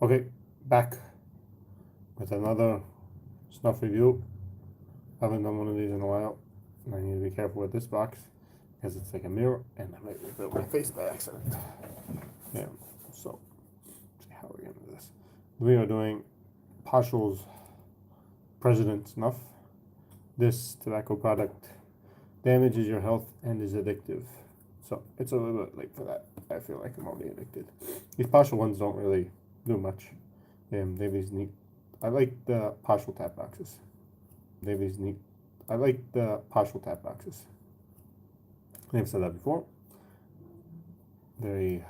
Okay, back with another snuff review. Haven't done one of these in a while, and I need to be careful with this box because it's like a mirror, and I might reveal my face by accident. Yeah, so let's see how we're gonna do this. We are doing Poschl's President Snuff. This tobacco product damages your health and is addictive. So it's a little bit late for that. I feel like I'm already addicted. These Poschl ones don't really do much. They're these neat. I like the Poschl tap boxes. They're these neat. I like the Poschl tap boxes. I've said that before. Very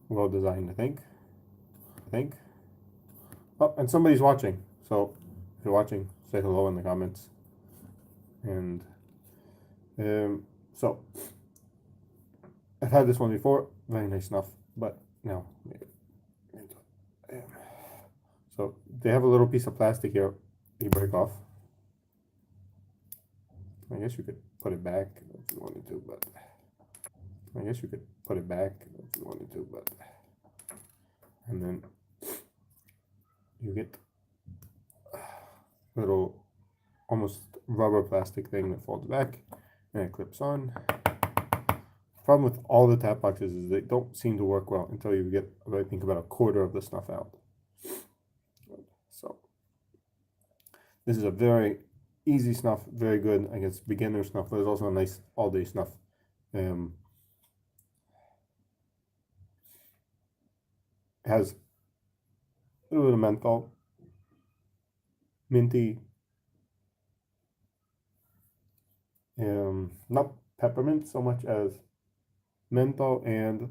well designed, I think. Oh, and somebody's watching. So if you're watching, say hello in the comments. And so I've had this one before. Very nice snuff, but no. So they have a little piece of plastic here you break off. I guess you could put it back if you wanted to, but I guess you could put it back if you wanted to, but and then you get a little almost rubber plastic thing that folds back and it clips on. Problem with all the tap boxes is they don't seem to work well until you get, I think, about a quarter of the snuff out. So this is a very easy snuff, very good. I guess beginner snuff. There's also a nice all-day snuff. Has a little bit of menthol, minty, not peppermint so much as menthol, and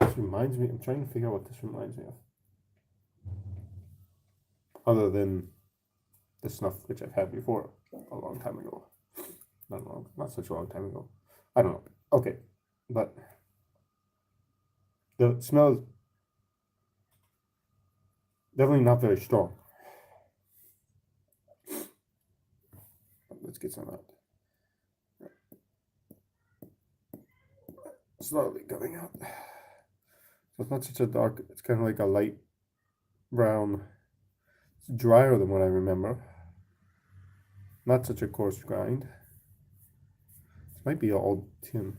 this reminds me, I'm trying to figure out what this reminds me of. Other than the snuff which I've had before a long time ago. Not such a long time ago. I don't know. Okay, but the smell is definitely not very strong. Let's get some out. Slowly coming out. So it's not such a dark, it's kind of like a light brown. It's drier than what I remember. Not such a coarse grind. This might be an old tin.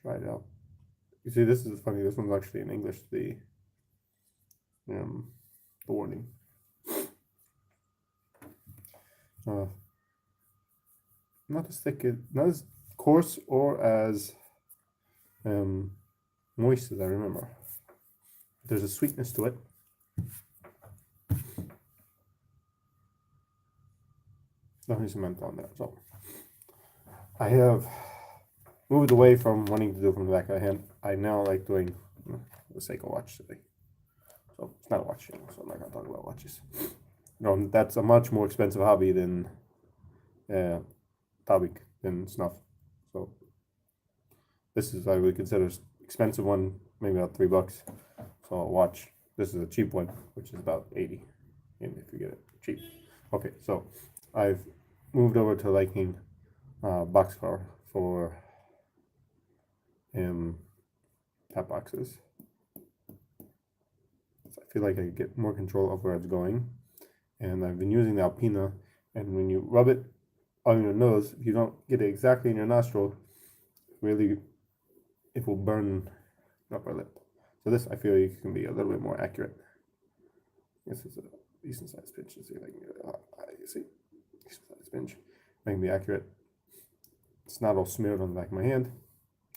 Try it out. You see, this is funny. This one's actually in English. The warning. Not as thick, not as coarse or as moist as I remember. There's a sweetness to it. Definitely some menthol on there. So I have moved away from wanting to do from the back of the hand. I now like doing the Seiko watch today. So it's not a watch channel, so I'm not gonna talk about watches. No, that's a much more expensive hobby than Tabik, than snuff. So this is, I would consider, expensive one, maybe about $3. So a watch. This is a cheap one, which is about 80, and if you get it cheap. Okay, so I've moved over to liking boxcar for tap boxes. So I feel like I get more control of where it's going, and I've been using the Alpina. And when you rub it on your nose, if you don't get it exactly in your nostril, really, it will burn your upper lip. So this, I feel like, can be a little bit more accurate. This is a decent sized pinch. See if I can get it. You see, decent sized pinch. I can be accurate. It's not all smeared on the back of my hand.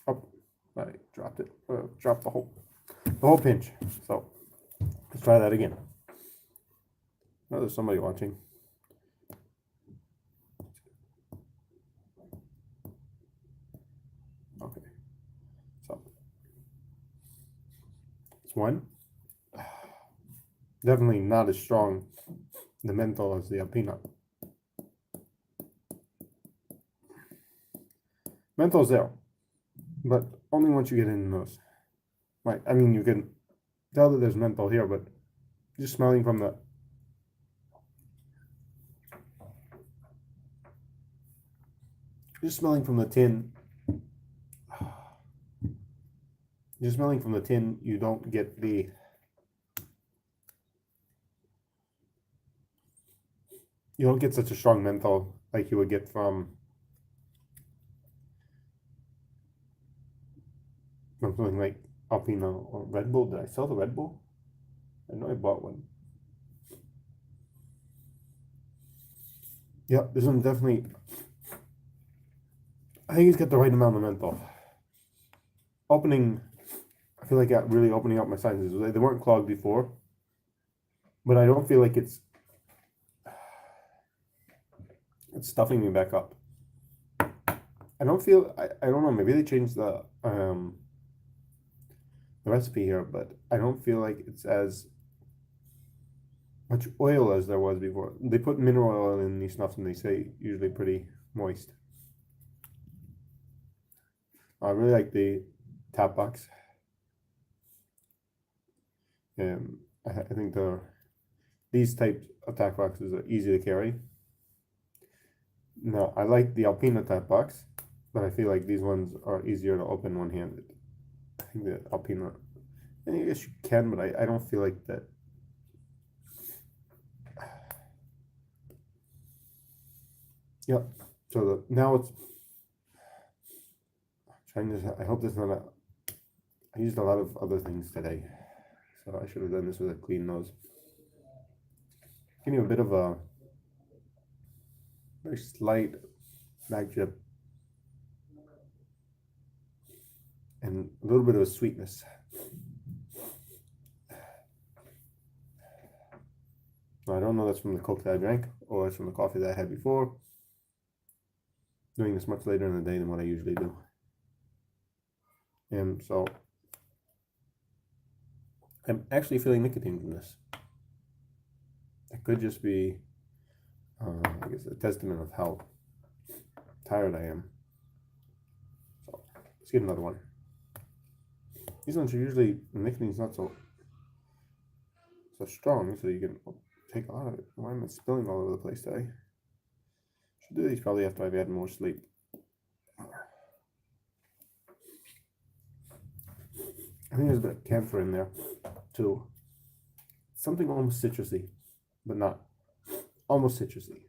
Oh, I dropped it. Dropped the whole pinch. So let's try that again. Oh, there's somebody watching. Okay. So it's one. Definitely not as strong the menthol as the Alpina. Menthol's there, but only once you get in the nose. Right, I mean, you can tell that there's menthol here, but just smelling from the tin, just smelling from the tin, you don't get the such a strong menthol like you would get from something like Alpino or Red Bull. Did I sell the Red Bull? I know I bought one. Yeah, this one definitely, I think it's got the right amount of menthol. Opening, I feel like really opening up my sinuses. They weren't clogged before, but I don't feel like it's stuffing me back up. I don't feel, I don't know, maybe they changed the recipe here, but I don't feel like it's as much oil as there was before. They put mineral oil in these snuffs and they say usually pretty moist. I really like the tap box. I think these types of tap boxes are easy to carry. Now, I like the Alpina tap box, but I feel like these ones are easier to open one-handed. I think the Alpina, I guess you can, but I don't feel like that. Yep. So now it's trying to. I hope there's not a. I used a lot of other things today, so I should have done this with a clean nose. Give me a bit of a very slight back drip and a little bit of a sweetness. I don't know that's from the Coke that I drank or it's from the coffee that I had before. Doing this much later in the day than what I usually do. And so I'm actually feeling nicotine from this. It could just be, I guess, a testament of how tired I am. So let's get another one. These ones are usually, the nicotine's not so strong, so you can take a lot of it. Why am I spilling all over the place today? Should do these probably after I've had more sleep. I think there's a bit of camphor in there too. Something almost citrusy, but not almost citrusy.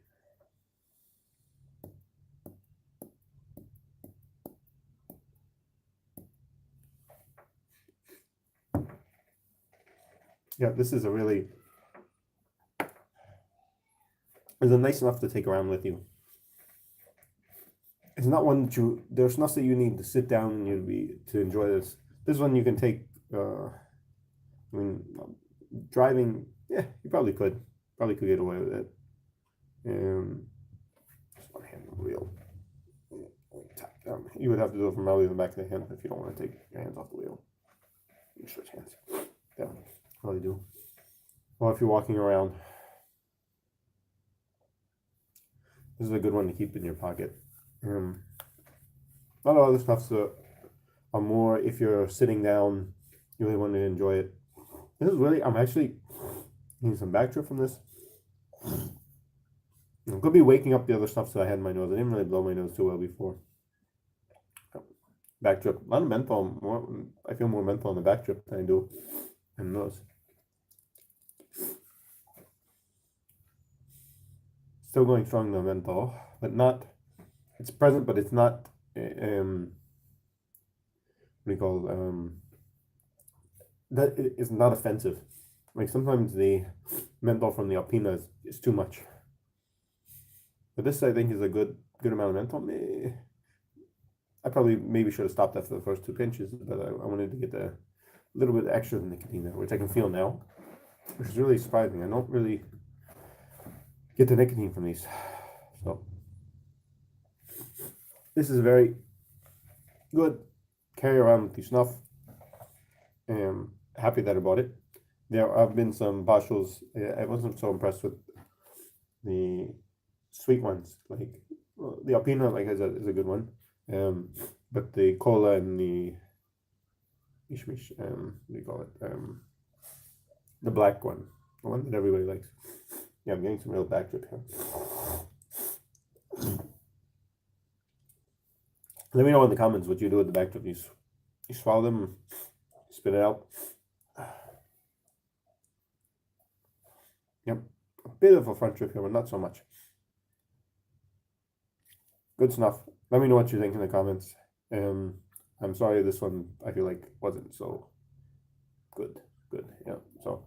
Yeah, this is it's a nice enough to take around with you. It's not one that there's snuffs that you need to sit down and to enjoy this. This one you can take, I mean, driving, yeah, you probably could get away with it. Just one hand on the wheel. Tap down. You would have to do it from probably the back of the hand if you don't want to take your hands off the wheel. You switch hands. Yeah, probably do. Well, if you're walking around, this is a good one to keep in your pocket. A lot of other stuffs are more if you're sitting down, you really want to enjoy it. This is really, I'm actually getting some back drip from this. It could be waking up the other stuff that I had in my nose. I didn't really blow my nose too well before. Back drip, a lot of menthol. I feel more menthol in the back drip than I do in the nose. Still going strong in the menthol, but not. It's present, but it's not. What do you call that? Is not offensive. Like sometimes the menthol from the Alpina is too much. But this I think is a good amount of menthol. I probably maybe should have stopped after the first 2 pinches, but I wanted to get a little bit extra nicotine there, which I can feel now, which is really surprising. I don't really get the nicotine from these. So this is very good. Carry around with the snuff. Happy that I bought it. There have been some Poschls. I wasn't so impressed with the sweet ones. Like the Alpina, like is a good one. But the cola and the what do you call it? The black one, the one that everybody likes. Yeah, I'm getting some real back drip here. Let me know in the comments what you do with the back drip. You swallow them, spit it out. Yep, a bit of a front trip here, but not so much. Good snuff. Let me know what you think in the comments. I'm sorry this one I feel like wasn't so good. Yeah. So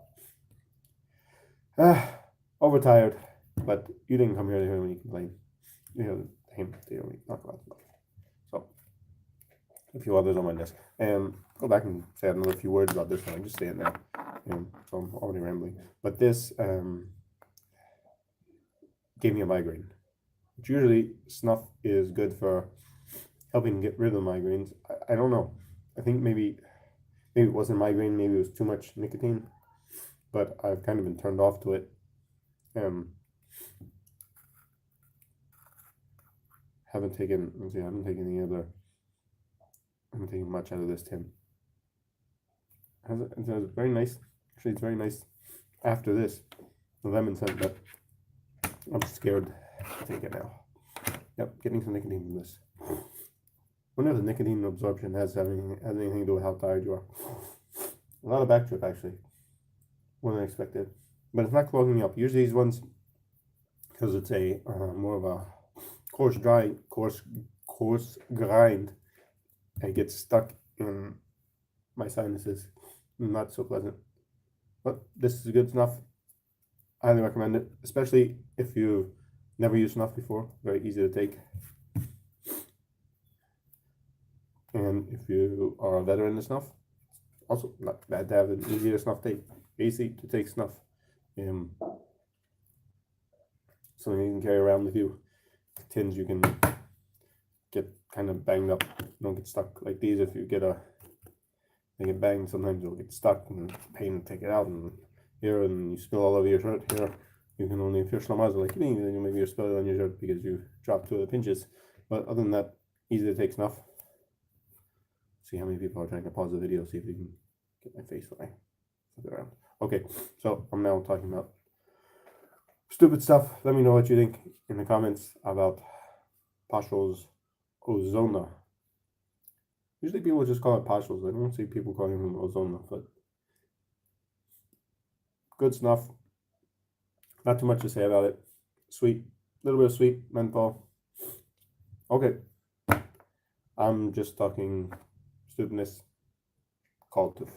overtired, but you didn't come here to hear me complain. You know him to hear me talk about snuff. So a few others on my desk. Go back and say another few words about this one. I'm just saying now. So I'm already rambling. But this gave me a migraine. Which usually snuff is good for helping get rid of migraines. I don't know. I think maybe it wasn't migraine, maybe it was too much nicotine. But I've kind of been turned off to it. Haven't taken any other. I haven't taken much out of this tin. It's very nice. Actually, it's very nice after this. The lemon scent, but I'm scared to take it now. Yep, getting some nicotine from this. I wonder if the nicotine absorption has anything to do with how tired you are. A lot of back trip, actually. More than I expected. But it's not clogging me up. Usually these ones, because it's a more of a coarse grind, it gets stuck in my sinuses. Not so pleasant. But this is good snuff. Highly recommend it, especially if you've never used snuff before. Very easy to take. And if you are a veteran in snuff, also not bad to have an easy to snuff take. Easy to take snuff. Something you can carry around with you. Tins you can get kind of banged up. Don't get stuck like these. If you get banged, sometimes you'll get stuck and pain to take it out. And here, and you spill all over your shirt. Here, you can only, if you're schlamazel like me, then maybe you're spilling on your shirt because you dropped 2 of the pinches. But other than that, easy to take snuff. See how many people are trying to pause the video, see if you can get my face when I flip it around. Okay, so I'm now talking about stupid stuff. Let me know what you think in the comments about Poschl's Ozona. Usually people just call it Poschl's. I don't see people calling him Ozona, but good snuff. Not too much to say about it. Sweet, a little bit of sweet menthol. Okay, I'm just talking stupidness. Called to.